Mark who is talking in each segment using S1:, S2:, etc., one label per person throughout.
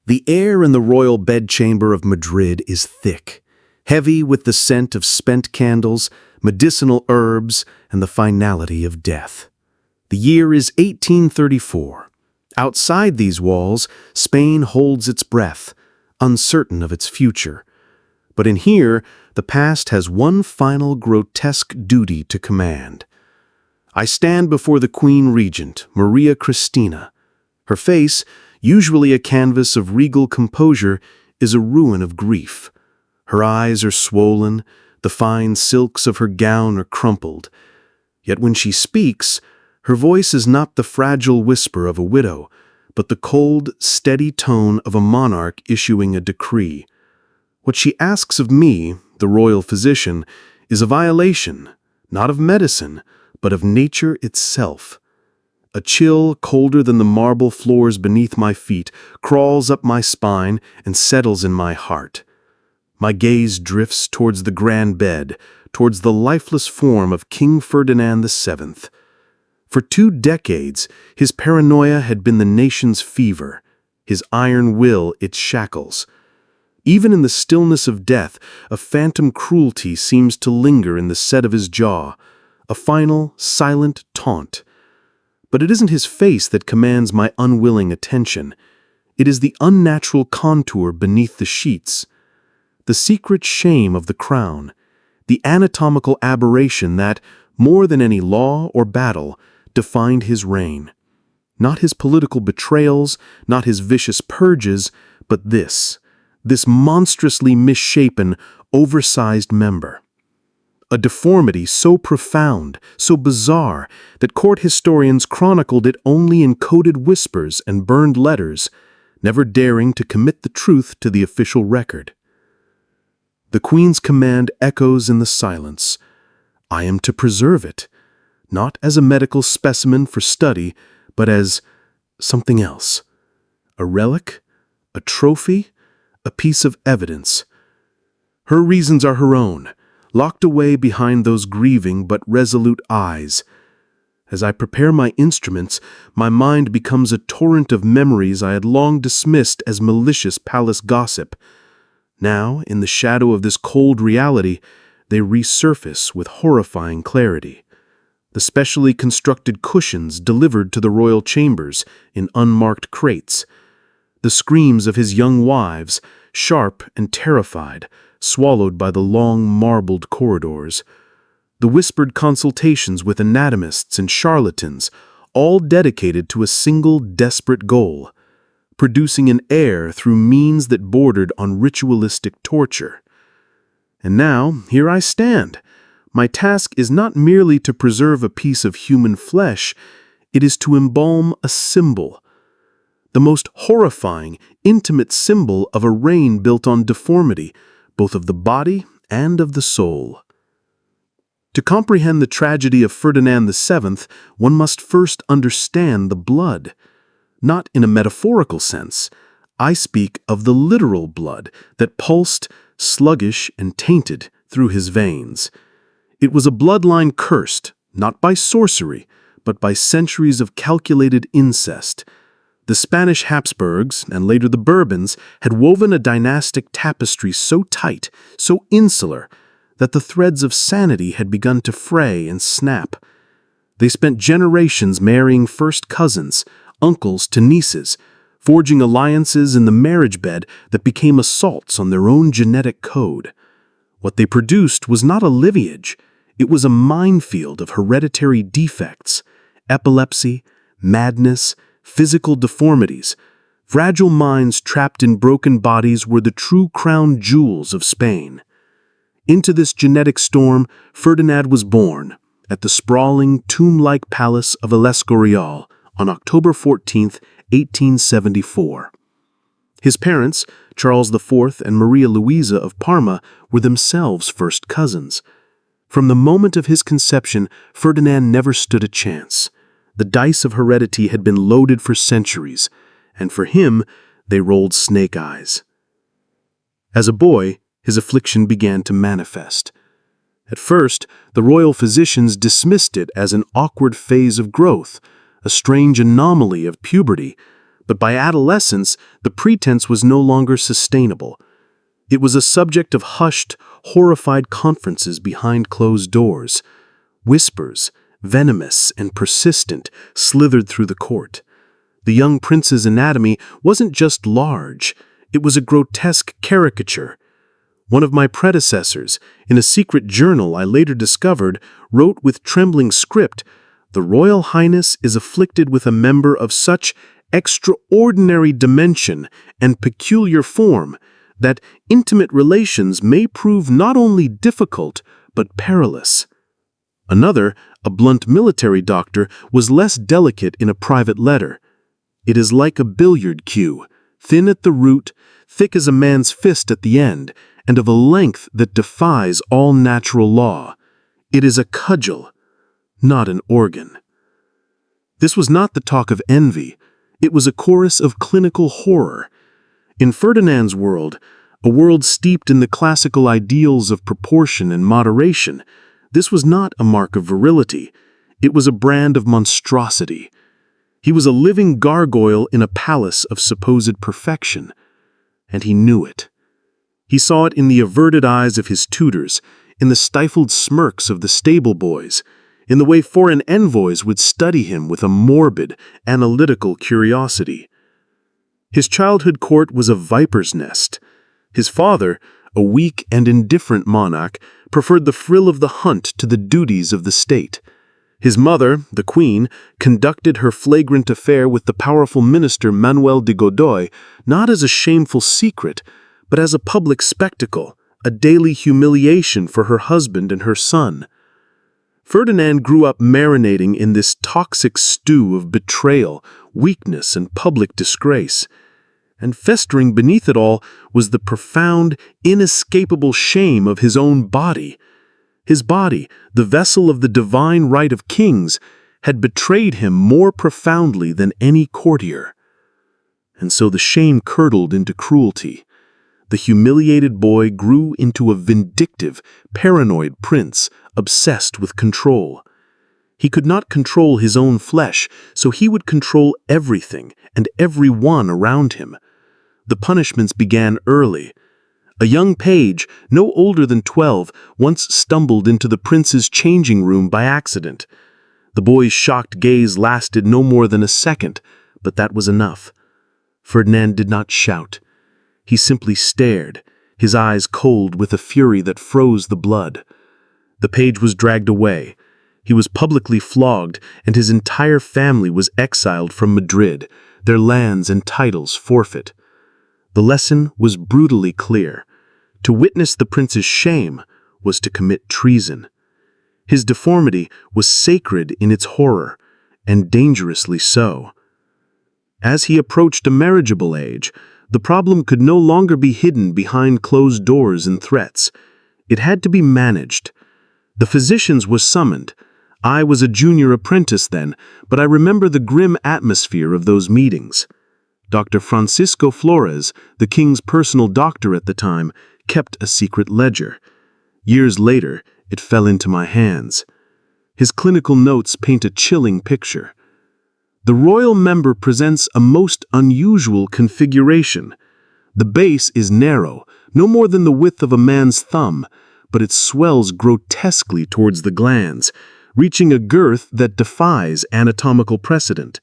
S1: The air in the royal bedchamber of Madrid is thick, heavy with the scent of spent candles, medicinal herbs, and the finality of death. The year is 1834. Outside these walls, Spain holds its breath, uncertain of its future. But in here, the past has one final grotesque duty to command. I stand before the Queen Regent, Maria Cristina. Her face, usually a canvas of regal composure, is a ruin of grief. Her eyes are swollen, the fine silks of her gown are crumpled. Yet when she speaks, her voice is not the fragile whisper of a widow, but the cold, steady tone of a monarch issuing a decree. What she asks of me, the royal physician, is a violation, not of medicine, but of nature itself. A chill, colder than the marble floors beneath my feet, crawls up my spine and settles in my heart. My gaze drifts towards the grand bed, towards the lifeless form of King Ferdinand VII. For 2 decades, his paranoia had been the nation's fever, his iron will its shackles. Even in the stillness of death, a phantom cruelty seems to linger in the set of his jaw, a final, silent taunt. But it isn't his face that commands my unwilling attention. It is the unnatural contour beneath the sheets, the secret shame of the crown, the anatomical aberration that, more than any law or battle, defined his reign. Not his political betrayals, not his vicious purges, but this monstrously misshapen, oversized member. A deformity so profound, so bizarre, that court historians chronicled it only in coded whispers and burned letters, never daring to commit the truth to the official record. The Queen's command echoes in the silence. I am to preserve it, not as a medical specimen for study, but as something else. A relic, a trophy, a piece of evidence. Her reasons are her own, locked away behind those grieving but resolute eyes. As I prepare my instruments, my mind becomes a torrent of memories I had long dismissed as malicious palace gossip. Now, in the shadow of this cold reality, they resurface with horrifying clarity. The specially constructed cushions delivered to the royal chambers in unmarked crates. The screams of his young wives, sharp and terrified, swallowed by the long marbled corridors. The whispered consultations with anatomists and charlatans, all dedicated to a single desperate goal, producing an heir through means that bordered on ritualistic torture. And now, here I stand. My task is not merely to preserve a piece of human flesh, it is to embalm a symbol. The most horrifying, intimate symbol of a reign built on deformity, both of the body and of the soul. To comprehend the tragedy of Ferdinand VII, one must first understand the blood. Not in a metaphorical sense. I speak of the literal blood that pulsed, sluggish and tainted, through his veins. It was a bloodline cursed, not by sorcery, but by centuries of calculated incest. The Spanish Habsburgs, and later the Bourbons, had woven a dynastic tapestry so tight, so insular, that the threads of sanity had begun to fray and snap. They spent generations marrying first cousins, uncles to nieces, forging alliances in the marriage bed that became assaults on their own genetic code. What they produced was not a lineage, it was a minefield of hereditary defects, epilepsy, madness, physical deformities. Fragile minds trapped in broken bodies were the true crown jewels of Spain. Into this genetic storm, Ferdinand was born at the sprawling, tomb-like palace of El Escorial on October 14, 1874. His parents, Charles IV and Maria Luisa of Parma, were themselves first cousins. From the moment of his conception, Ferdinand never stood a chance. The dice of heredity had been loaded for centuries, and for him, they rolled snake eyes. As a boy, his affliction began to manifest. At first, the royal physicians dismissed it as an awkward phase of growth, a strange anomaly of puberty, But by adolescence, the pretense was no longer sustainable. It was a subject of hushed, horrified conferences behind closed doors. Whispers, venomous and persistent, slithered through the court. The young prince's anatomy wasn't just large, it was a grotesque caricature. One of my predecessors, in a secret journal I later discovered, wrote with trembling script, "The Royal Highness is afflicted with a member of such extraordinary dimension and peculiar form that intimate relations may prove not only difficult but perilous." Another, a blunt military doctor, was less delicate in a private letter. "It is like a billiard cue, thin at the root, thick as a man's fist at the end, and of a length that defies all natural law. It is a cudgel, not an organ." This was not the talk of envy. It was a chorus of clinical horror. In Ferdinand's world, a world steeped in the classical ideals of proportion and moderation, this was not a mark of virility. It was a brand of monstrosity. He was a living gargoyle in a palace of supposed perfection, and he knew it. He saw it in the averted eyes of his tutors, in the stifled smirks of the stable boys, in the way foreign envoys would study him with a morbid, analytical curiosity. His childhood court was a viper's nest. His father, a weak and indifferent monarch, preferred the thrill of the hunt to the duties of the state. His mother, the queen, conducted her flagrant affair with the powerful minister Manuel de Godoy not as a shameful secret, but as a public spectacle, a daily humiliation for her husband and her son. Ferdinand grew up marinating in this toxic stew of betrayal, weakness, and public disgrace. And festering beneath it all was the profound, inescapable shame of his own body. His body, the vessel of the divine right of kings, had betrayed him more profoundly than any courtier. And so the shame curdled into cruelty. The humiliated boy grew into a vindictive, paranoid prince, obsessed with control. He could not control his own flesh, so he would control everything and everyone around him. The punishments began early. A young page, no older than 12, once stumbled into the prince's changing room by accident. The boy's shocked gaze lasted no more than a second, but that was enough. Ferdinand did not shout. He simply stared, his eyes cold with a fury that froze the blood. The page was dragged away. He was publicly flogged, and his entire family was exiled from Madrid, their lands and titles forfeit. The lesson was brutally clear. To witness the prince's shame was to commit treason. His deformity was sacred in its horror, and dangerously so. As he approached a marriageable age, the problem could no longer be hidden behind closed doors and threats. It had to be managed. The physicians were summoned. I was a junior apprentice then, but I remember the grim atmosphere of those meetings. Dr. Francisco Flores, the king's personal doctor at the time, kept a secret ledger. Years later, it fell into my hands. His clinical notes paint a chilling picture. The royal member presents a most unusual configuration. The base is narrow, no more than the width of a man's thumb, but it swells grotesquely towards the glands, reaching a girth that defies anatomical precedent.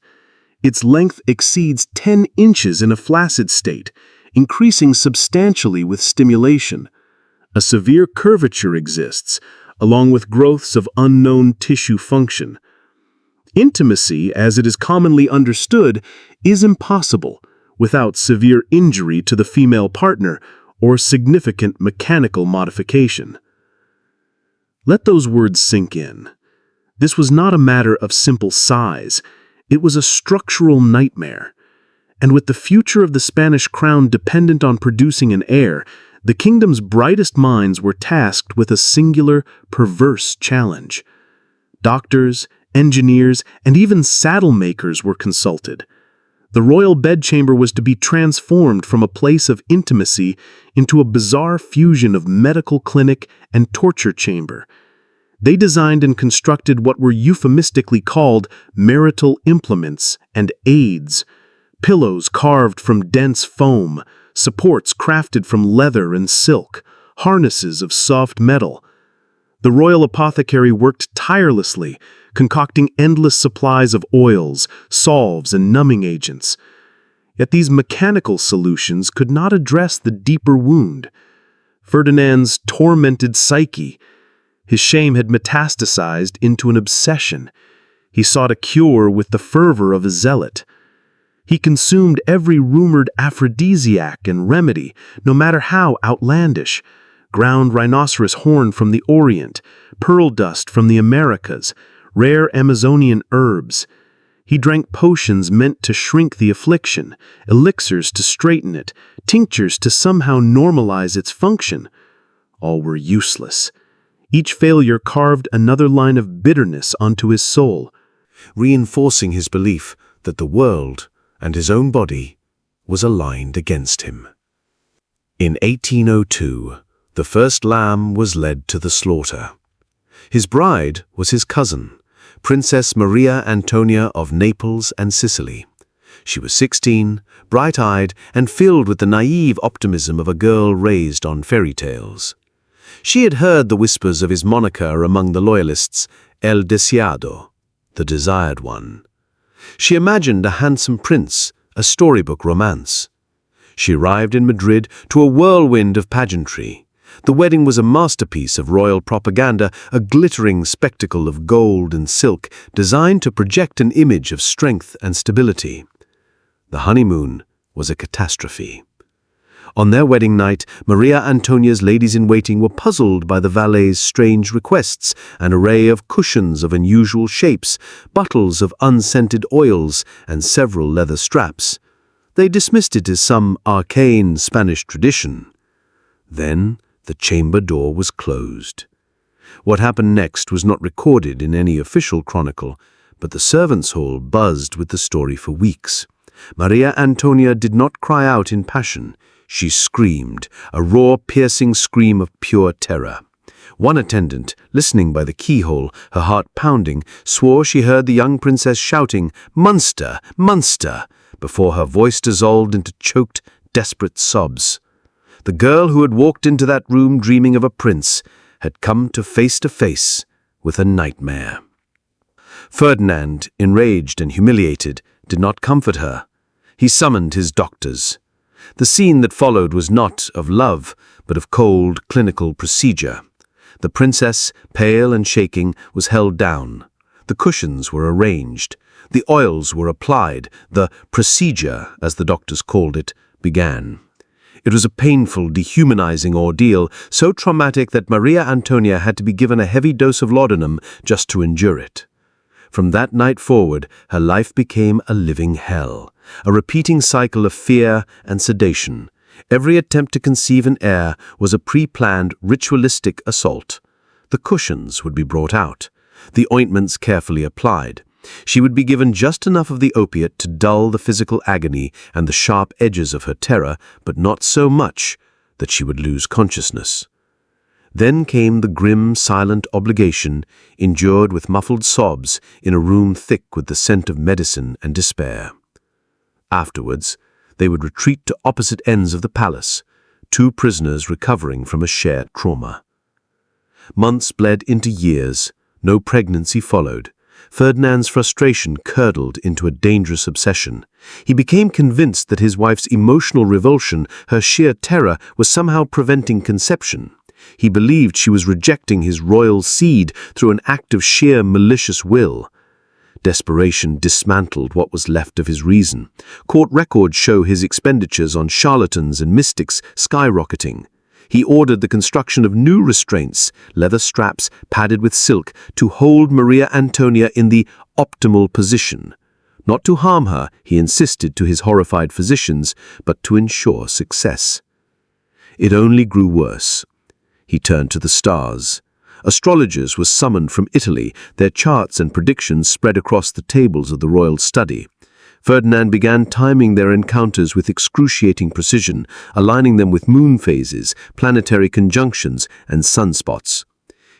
S1: Its length exceeds 10 inches in a flaccid state, increasing substantially with stimulation. A severe curvature exists, along with growths of unknown tissue function. Intimacy, as it is commonly understood, is impossible without severe injury to the female partner or significant mechanical modification. Let those words sink in. This was not a matter of simple size. It was a structural nightmare. And with the future of the Spanish crown dependent on producing an heir, the kingdom's brightest minds were tasked with a singular, perverse challenge. Doctors, engineers, and even saddle makers were consulted. The royal bedchamber was to be transformed from a place of intimacy into a bizarre fusion of medical clinic and torture chamber. They designed and constructed what were euphemistically called marital implements and aids, pillows carved from dense foam, supports crafted from leather and silk, harnesses of soft metal. The royal apothecary worked tirelessly, concocting endless supplies of oils, salves, and numbing agents. Yet these mechanical solutions could not address the deeper wound. Ferdinand's tormented psyche. His shame had metastasized into an obsession. He sought a cure with the fervor of a zealot. He consumed every rumored aphrodisiac and remedy, no matter how outlandish. Ground rhinoceros horn from the Orient, pearl dust from the Americas, rare Amazonian herbs. He drank potions meant to shrink the affliction, elixirs to straighten it, tinctures to somehow normalize its function. All were useless. Each failure carved another line of bitterness onto his soul, reinforcing his belief that the world and his own body was aligned against him. In 1802, the first lamb was led to the slaughter. His bride was his cousin, Princess Maria Antonia of Naples and Sicily. She was 16, bright-eyed, and filled with the naive optimism of a girl raised on fairy tales. She had heard the whispers of his moniker among the loyalists, El Deseado, the desired one. She imagined a handsome prince, a storybook romance. She arrived in Madrid to a whirlwind of pageantry. The wedding was a masterpiece of royal propaganda, a glittering spectacle of gold and silk designed to project an image of strength and stability. The honeymoon was a catastrophe. On their wedding night, Maria Antonia's ladies-in-waiting were puzzled by the valet's strange requests, an array of cushions of unusual shapes, bottles of unscented oils, and several leather straps. They dismissed it as some arcane Spanish tradition. Then the chamber door was closed. What happened next was not recorded in any official chronicle, but the servants' hall buzzed with the story for weeks. Maria Antonia did not cry out in passion. She screamed, a raw, piercing scream of pure terror. One attendant, listening by the keyhole, her heart pounding, swore she heard the young princess shouting, "Monster! Monster!" before her voice dissolved into choked, desperate sobs. The girl who had walked into that room dreaming of a prince had come to face with a nightmare. Ferdinand, enraged and humiliated, did not comfort her. He summoned his doctors. The scene that followed was not of love, but of cold, clinical procedure. The princess, pale and shaking, was held down. The cushions were arranged. The oils were applied. The procedure, as the doctors called it, began. It was a painful, dehumanizing ordeal, so traumatic that Maria Antonia had to be given a heavy dose of laudanum just to endure it. From that night forward, her life became a living hell, a repeating cycle of fear and sedation. Every attempt to conceive an heir was a pre-planned, ritualistic assault. The cushions would be brought out, the ointments carefully applied. She would be given just enough of the opiate to dull the physical agony and the sharp edges of her terror, but not so much that she would lose consciousness. Then came the grim, silent obligation, endured with muffled sobs in a room thick with the scent of medicine and despair. Afterwards, they would retreat to opposite ends of the palace, two prisoners recovering from a shared trauma. Months bled into years. No pregnancy followed. Ferdinand's frustration curdled into a dangerous obsession. He became convinced that his wife's emotional revulsion, her sheer terror, was somehow preventing conception. He believed she was rejecting his royal seed through an act of sheer malicious will. Desperation dismantled what was left of his reason. Court records show his expenditures on charlatans and mystics skyrocketing. He ordered the construction of new restraints, leather straps padded with silk, to hold Maria Antonia in the optimal position. Not to harm her, he insisted to his horrified physicians, but to ensure success. It only grew worse. He turned to the stars. Astrologers were summoned from Italy, their charts and predictions spread across the tables of the royal study. Ferdinand began timing their encounters with excruciating precision, aligning them with moon phases, planetary conjunctions, and sunspots.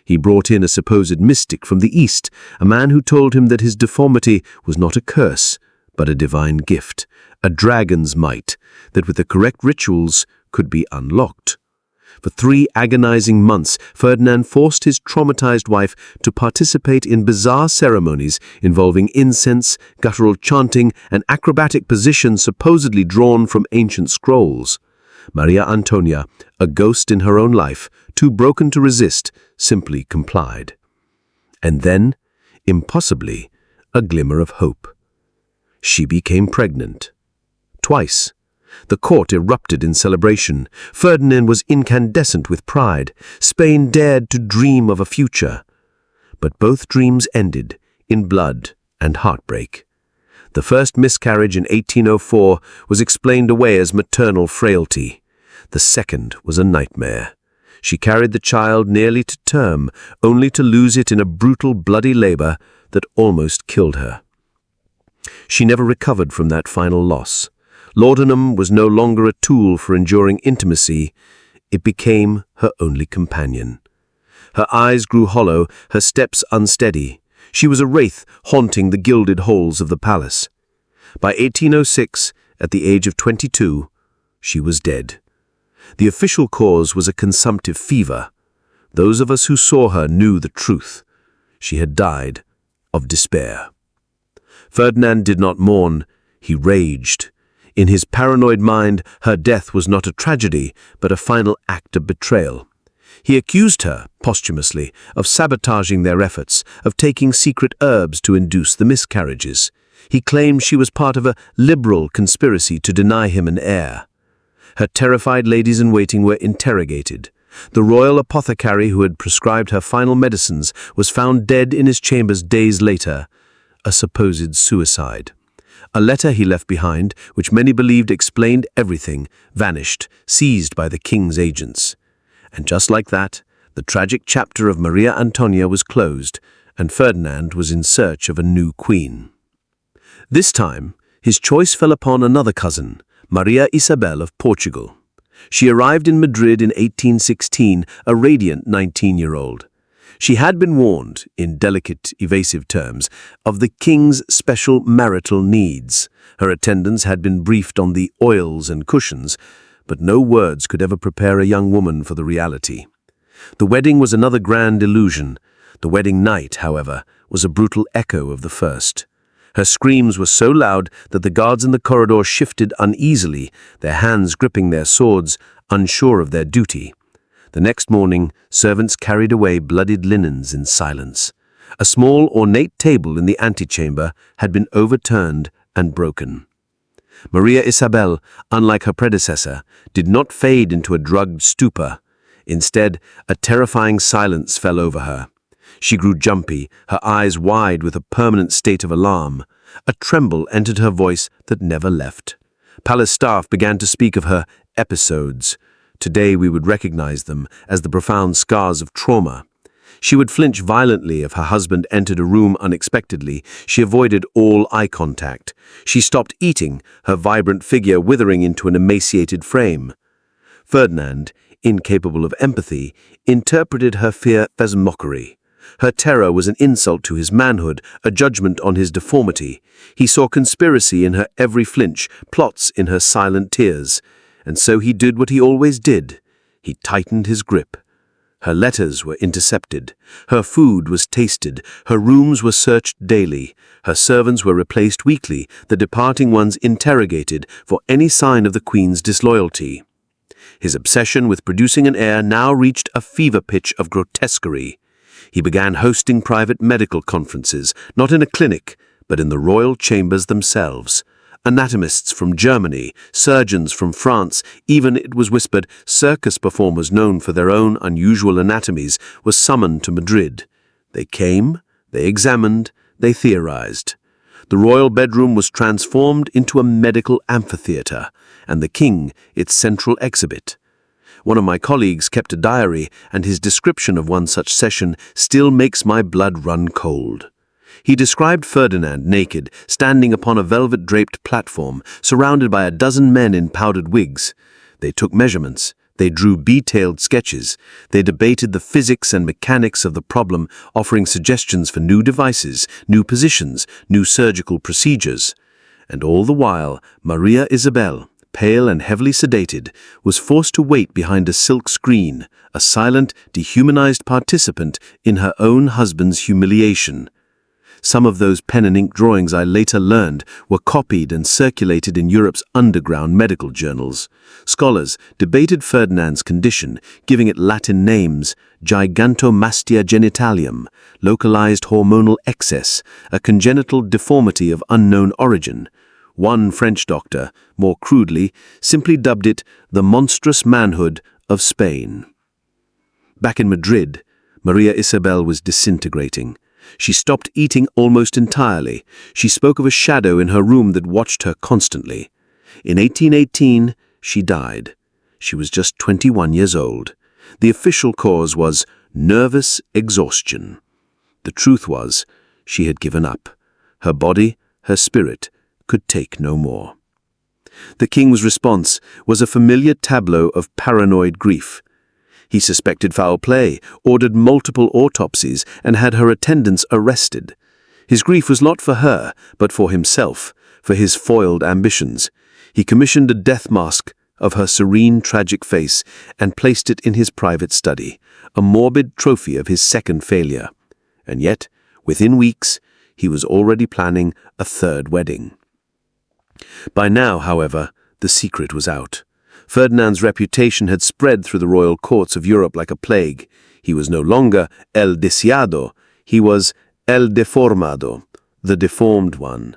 S1: He brought in a supposed mystic from the East, a man who told him that his deformity was not a curse,
S2: but a divine gift, a dragon's might, that with the correct rituals could be unlocked. For 3 agonizing months, Ferdinand forced his traumatized wife to participate in bizarre ceremonies involving incense, guttural chanting, and acrobatic positions supposedly drawn from ancient scrolls. Maria Antonia, a ghost in her own life, too broken to resist, simply complied. And then, impossibly, a glimmer of hope. She became pregnant. Twice. The court erupted in celebration. Ferdinand was incandescent with pride. Spain dared to dream of a future. But both dreams ended in blood and heartbreak. The first miscarriage in 1804 was explained away as maternal frailty. The second was a nightmare. She carried the child nearly to term, only to lose it in a brutal, bloody labor that almost killed her. She never recovered from that final loss. Laudanum was no longer a tool for enduring intimacy. It became her only companion. Her eyes grew hollow, her steps unsteady. She was a wraith haunting the gilded halls of the palace. By 1806, at the age of 22, she was dead. The official cause was a consumptive fever. Those of us who saw her knew the truth. She had died of despair. Ferdinand did not mourn, he raged. In his paranoid mind, her death was not a tragedy, but a final act of betrayal. He accused her, posthumously, of sabotaging their efforts, of taking secret herbs to induce the miscarriages. He claimed she was part of a liberal conspiracy to deny him an heir. Her terrified ladies-in-waiting were interrogated. The royal apothecary who had prescribed her final medicines was found dead in his chambers days later, a supposed suicide. A letter he left behind, which many believed explained everything, vanished, seized by the king's agents. And just like that, the tragic chapter of Maria Antonia was closed, and Ferdinand was in search of a new queen. This time, his choice fell upon another cousin, Maria Isabel of Portugal. She arrived in Madrid in 1816, a radiant 19-year-old. She had been warned, in delicate, evasive terms, of the king's special marital needs. Her attendants had been briefed on the oils and cushions, but no words could ever prepare a young woman for the reality. The wedding was another grand illusion. The wedding night, however, was a brutal echo of the first. Her screams were so loud that the guards in the corridor shifted uneasily, their hands gripping their swords, unsure of their duty. The next morning, servants carried away bloodied linens in silence. A small, ornate table in the antechamber had been overturned and broken. Maria Isabel, unlike her predecessor, did not fade into a drugged stupor. Instead, a terrifying silence fell over her. She grew jumpy, her eyes wide with a permanent state of alarm. A tremble entered her voice that never left. Palace staff began to speak of her episodes. Today we would recognize them as the profound scars of trauma. She would flinch violently if her husband entered a room unexpectedly. She avoided all eye contact. She stopped eating, her vibrant figure withering into an emaciated frame. Ferdinand, incapable of empathy, interpreted her fear as mockery. Her terror was an insult to his manhood, a judgment on his deformity. He saw conspiracy in her every flinch, plots in her silent tears. And so he did what he always did. He tightened his grip. Her letters were intercepted. Her food was tasted. Her rooms were searched daily. Her servants were replaced weekly, the departing ones interrogated for any sign of the Queen's disloyalty. His obsession with producing an heir now reached a fever pitch of grotesquerie. He began hosting private medical conferences, not in a clinic, but in the royal chambers themselves. Anatomists from Germany, surgeons from France, even, it was whispered, circus performers known for their own unusual anatomies were summoned to Madrid. They came, they examined, they theorized. The royal bedroom was transformed into a medical amphitheater, and the king its central exhibit. One of my colleagues kept a diary, and his description of one such session still makes my blood run cold. He described Ferdinand naked, standing upon a velvet-draped platform, surrounded by a dozen men in powdered wigs. They took measurements. They drew detailed sketches. They debated the physics and mechanics of the problem, offering suggestions for new devices, new positions, new surgical procedures. And all the while, Maria Isabel, pale and heavily sedated, was forced to wait behind a silk screen, a silent, dehumanized participant in her own husband's humiliation. Some of those pen and ink drawings, I later learned, were copied and circulated in Europe's underground medical journals. Scholars debated Ferdinand's condition, giving it Latin names: gigantomastia genitalium, localized hormonal excess, a congenital deformity of unknown origin. One French doctor, more crudely, simply dubbed it the monstrous manhood of Spain. Back in Madrid, Maria Isabel was disintegrating. She stopped eating almost entirely. She spoke of a shadow in her room that watched her constantly. In 1818, she died. She was just 21 years old. The official cause was nervous exhaustion. The truth was, she had given up. Her body, her spirit, could take no more. The king's response was a familiar tableau of paranoid grief. He suspected foul play, ordered multiple autopsies, and had her attendants arrested. His grief was not for her, but for himself, for his foiled ambitions. He commissioned a death mask of her serene, tragic face and placed it in his private study, a morbid trophy of his second failure. And yet, within weeks, he was already planning a third wedding. By now, however, the secret was out. Ferdinand's reputation had spread through the royal courts of Europe like a plague. He was no longer el deseado, he was el deformado, the deformed one.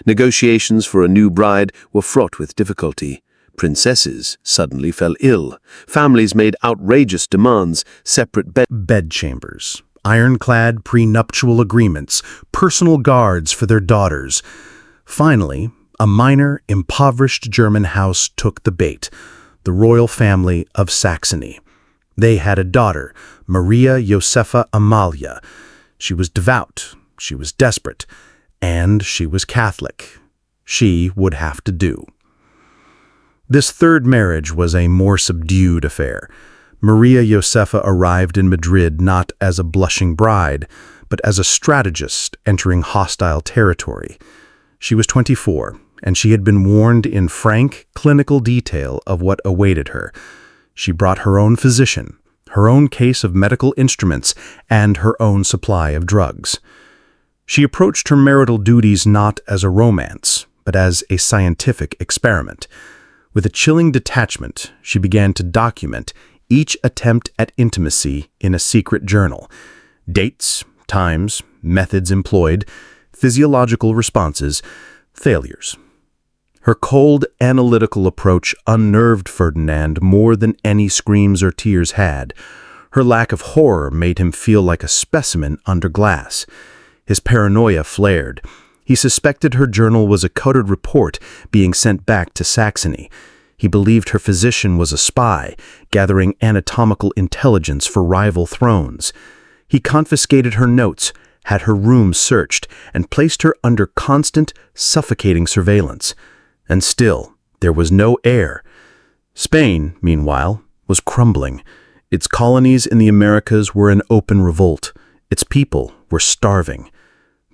S2: Negotiations for a new bride were fraught with difficulty. Princesses suddenly fell ill. Families made outrageous demands: separate
S1: bedchambers, ironclad prenuptial agreements, personal guards for their daughters. Finally, a minor, impoverished German house took the bait, the royal family of Saxony. They had a daughter, Maria Josepha Amalia. She was devout, she was desperate, and she was Catholic. She would have to do. This third marriage was a more subdued affair. Maria Josepha arrived in Madrid not as a blushing bride, but as a strategist entering hostile territory. She was 24, and she had been warned in frank, clinical detail of what awaited her. She brought her own physician, her own case of medical instruments, and her own supply of drugs. She approached her marital duties not as a romance, but as a scientific experiment. With a chilling detachment, she began to document each attempt at intimacy in a secret journal. Dates, times, methods employed, physiological responses, failures. Her cold, analytical approach unnerved Ferdinand more than any screams or tears had. Her lack of horror made him feel like a specimen under glass. His paranoia flared. He suspected her journal was a coded report being sent back to Saxony. He believed her physician was a spy, gathering anatomical intelligence for rival thrones. He confiscated her notes, had her room searched, and placed her under constant, suffocating surveillance. And still, there was no air. Spain, meanwhile, was crumbling. Its colonies in the Americas were in open revolt. Its people were starving.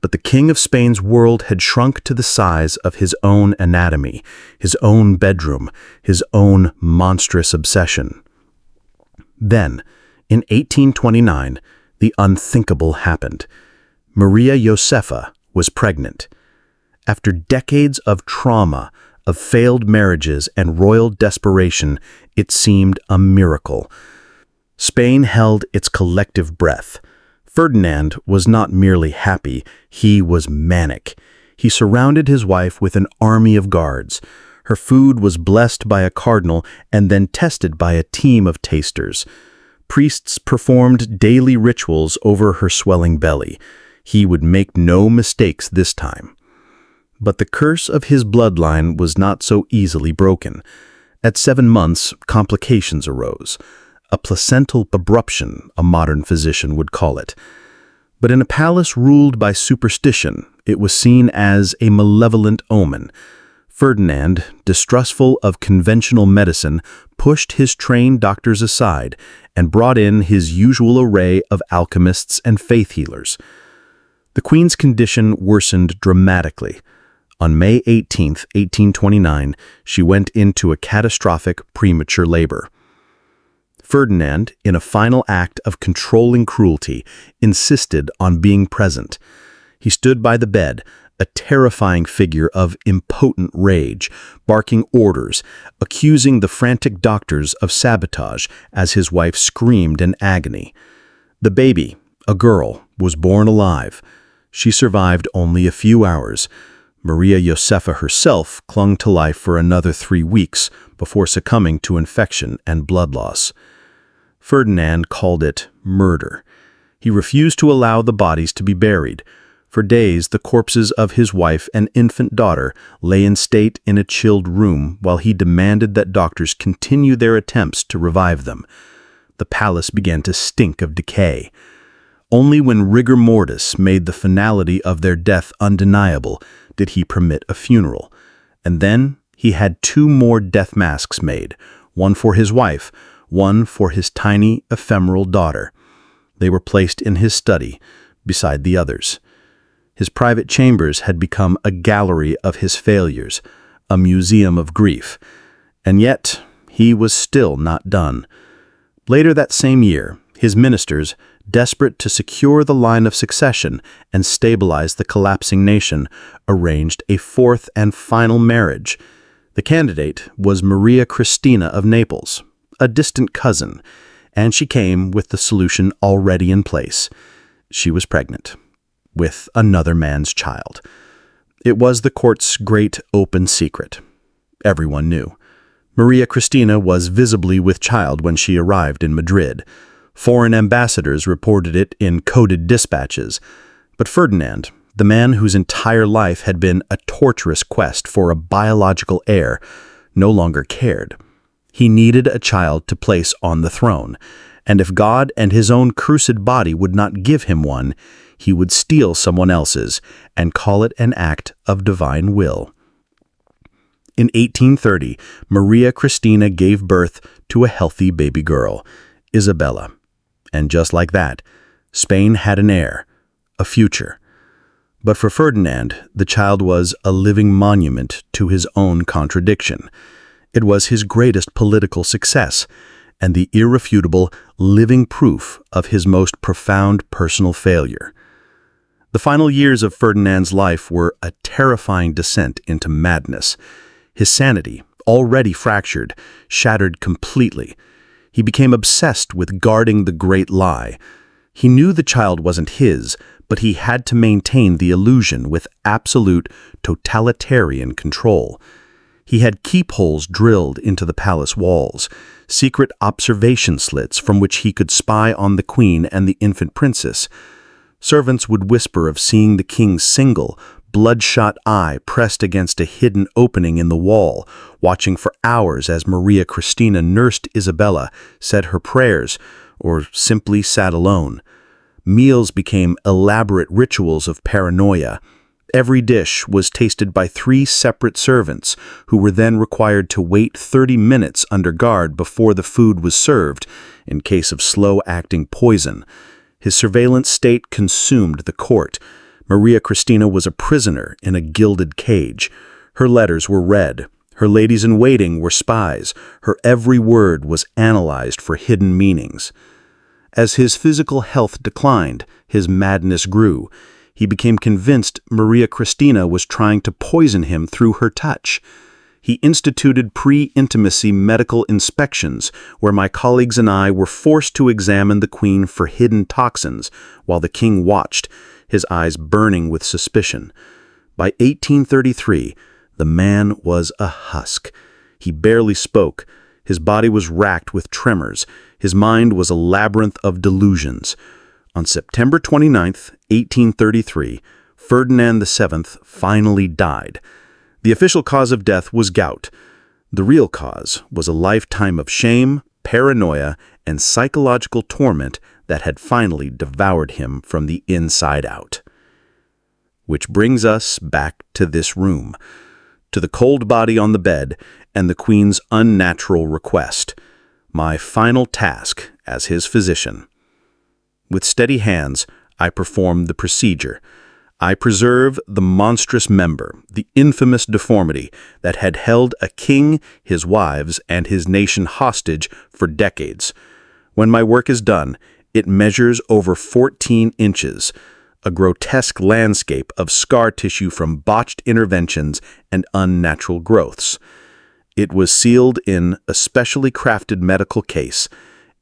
S1: But the king of Spain's world had shrunk to the size of his own anatomy, his own bedroom, his own monstrous obsession. Then, in 1829, the unthinkable happened. Maria Josepha was pregnant. After decades of trauma, of failed marriages and royal desperation, it seemed a miracle. Spain held its collective breath. Ferdinand was not merely happy, he was manic. He surrounded his wife with an army of guards. Her food was blessed by a cardinal and then tested by a team of tasters. Priests performed daily rituals over her swelling belly. He would make no mistakes this time. But the curse of his bloodline was not so easily broken. At 7 months, complications arose. A placental abruption, a modern physician would call it. But in a palace ruled by superstition, it was seen as a malevolent omen. Ferdinand, distrustful of conventional medicine, pushed his trained doctors aside and brought in his usual array of alchemists and faith healers. The queen's condition worsened dramatically. On May 18, 1829, she went into a catastrophic premature labor. Ferdinand, in a final act of controlling cruelty, insisted on being present. He stood by the bed, a terrifying figure of impotent rage, barking orders, accusing the frantic doctors of sabotage as his wife screamed in agony. The baby, a girl, was born alive. She survived only a few hours. Maria Josefa herself clung to life for another 3 weeks before succumbing to infection and blood loss. Ferdinand called it murder. He refused to allow the bodies to be buried. For days, the corpses of his wife and infant daughter lay in state in a chilled room while he demanded that doctors continue their attempts to revive them. The palace began to stink of decay. Only when rigor mortis made the finality of their death undeniable did he permit a funeral. And then he had 2 more death masks made, one for his wife, one for his tiny, ephemeral daughter. They were placed in his study, beside the others. His private chambers had become a gallery of his failures, a museum of grief. And yet, he was still not done. Later that same year, his ministers, desperate to secure the line of succession and stabilize the collapsing nation, arranged a 4th and final marriage. The candidate was Maria Cristina of Naples, a distant cousin, and she came with the solution already in place. She was pregnant with another man's child. It was the court's great open secret. Everyone knew. Maria Cristina was visibly with child when she arrived in Madrid. Foreign ambassadors reported it in coded dispatches. But Ferdinand, the man whose entire life had been a torturous quest for a biological heir, no longer cared. He needed a child to place on the throne, and if God and his own cursed body would not give him one, he would steal someone else's and call it an act of divine will. In 1830, Maria Cristina gave birth to a healthy baby girl, Isabella. And just like that, Spain had an heir, a future. But for Ferdinand, the child was a living monument to his own contradiction. It was his greatest political success, and the irrefutable living proof of his most profound personal failure. The final years of Ferdinand's life were a terrifying descent into madness. His sanity, already fractured, shattered completely. He became obsessed with guarding the great lie. He knew the child wasn't his, but he had to maintain the illusion with absolute, totalitarian control. He had keepholes drilled into the palace walls, secret observation slits from which he could spy on the queen and the infant princess. Servants would whisper of seeing the king's single, bloodshot eye pressed against a hidden opening in the wall, watching for hours as Maria Cristina nursed Isabella, said her prayers, or simply sat alone. Meals became elaborate rituals of paranoia. Every dish was tasted by 3 separate servants, who were then required to wait 30 minutes under guard before the food was served, in case of slow-acting poison. His surveillance state consumed the court. Maria Cristina was a prisoner in a gilded cage. Her letters were read. Her ladies-in-waiting were spies. Her every word was analyzed for hidden meanings. As his physical health declined, his madness grew. He became convinced Maria Cristina was trying to poison him through her touch. He instituted pre-intimacy medical inspections, where my colleagues and I were forced to examine the queen for hidden toxins, while the king watched, his eyes burning with suspicion. By 1833, the man was a husk. He barely spoke. His body was racked with tremors. His mind was a labyrinth of delusions. On September 29, 1833, Ferdinand VII finally died. The official cause of death was gout. The real cause was a lifetime of shame, paranoia, and psychological torment that had finally devoured him from the inside out. Which brings us back to this room, to the cold body on the bed and the Queen's unnatural request, my final task as his physician. With steady hands, I performed the procedure.
S3: I preserve the monstrous member, the infamous deformity that had held a king, his wives, and his nation hostage for decades. When my work is done, it measures over 14 inches, a grotesque landscape of scar tissue from botched interventions and unnatural growths. It was sealed in a specially crafted medical case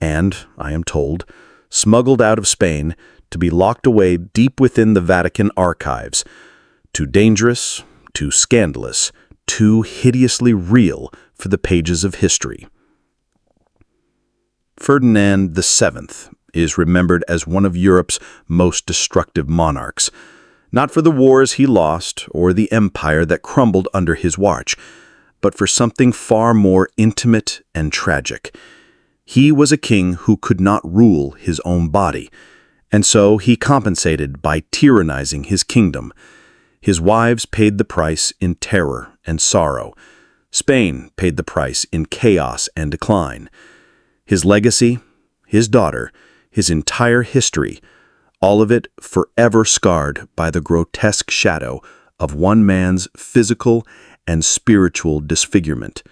S3: and, I am told, smuggled out of Spain to be locked away deep within the Vatican archives. Too dangerous, too scandalous, too hideously real for the pages of history. Ferdinand VII is remembered as one of Europe's most destructive monarchs, not for the wars he lost or the empire that crumbled under his watch, but for something far more intimate and tragic. He was a king who could not rule his own body, and so he compensated by tyrannizing his kingdom. His wives paid the price in terror and sorrow. Spain paid the price in chaos and decline. His legacy, his daughter, his entire history, all of it forever scarred by the grotesque shadow of one man's physical and spiritual disfigurement.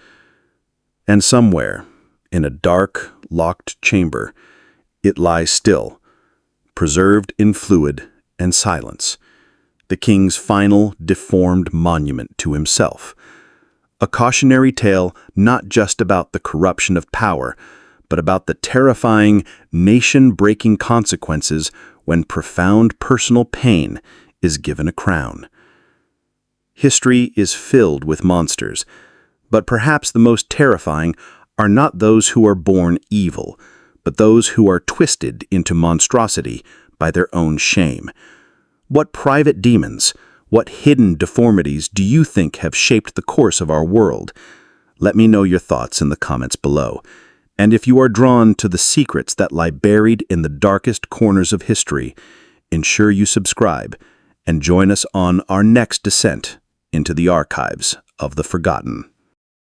S3: And somewhere, in a dark, locked chamber, it lies still, preserved in fluid and silence, the king's final deformed monument to himself. A cautionary tale not just about the corruption of power, but about the terrifying, nation-breaking consequences when profound personal pain is given a crown. History is filled with monsters, but perhaps the most terrifying are not those who are born evil, but those who are twisted into monstrosity by their own shame. What private demons, what hidden deformities do you think have shaped the course of our world? Let me know your thoughts in the comments below. And if you are drawn to the secrets that lie buried in the darkest corners of history, ensure you subscribe and join us on our next descent into the archives of the forgotten.